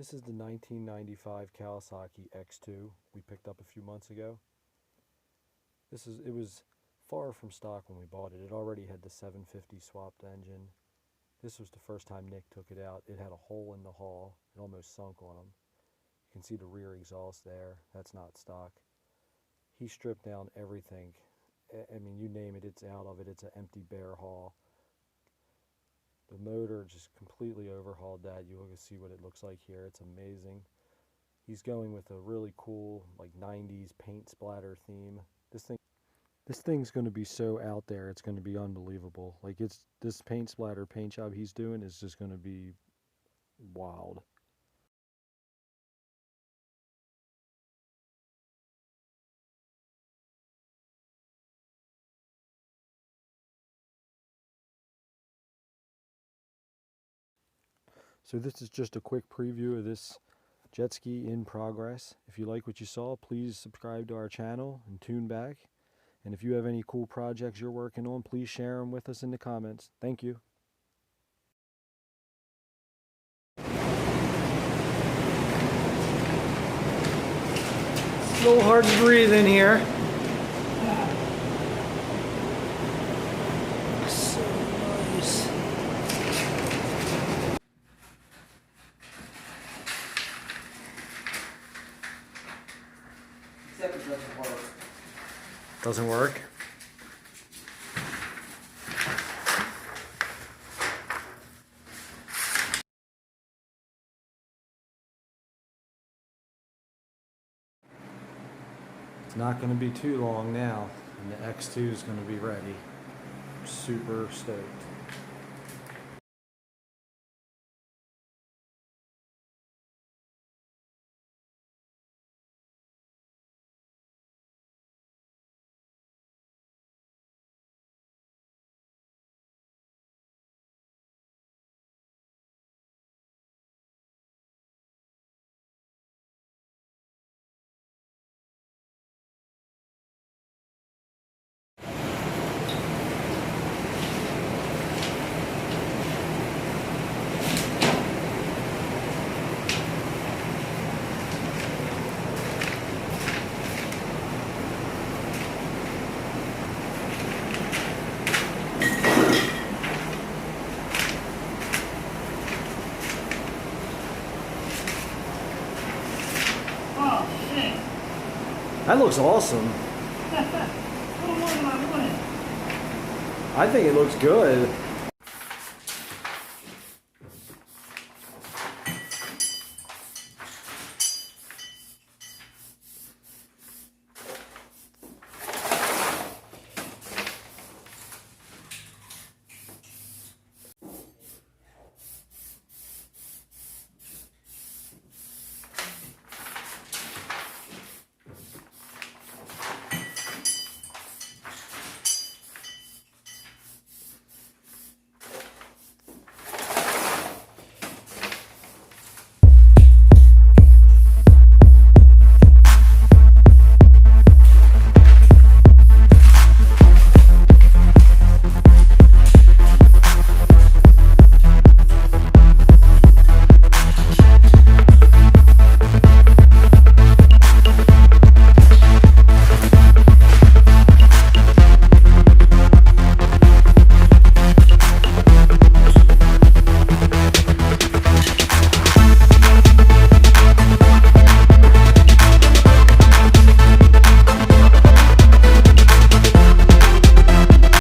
This is the 1995 Kawasaki X2 we picked up a few months ago. It was far from stock when we bought it. It already had the 750 swapped engine. This was the first time Nick took it out. It had a hole in the hull. It almost sunk on him. You can see the rear exhaust there. That's not stock. He stripped down everything. I mean, you name it, it's out of it. It's an empty bare hull. The motor just completely overhauled that. You can see what it looks like here. It's amazing. He's going with a really cool, like 90s paint splatter theme. This thing's going to be so out there. It's going to be unbelievable. Like this paint splatter paint job he's doing is just going to be wild. So this is just a quick preview of this jet ski in progress. If you like what you saw, please subscribe to our channel and tune back. And if you have any cool projects you're working on, please share them with us in the comments. Thank you. It's a little hard to breathe in here. So nice. Except it doesn't work. Doesn't work? It's not going to be too long now, and the X2 is going to be ready. I'm super stoked. That looks awesome. I think it looks good.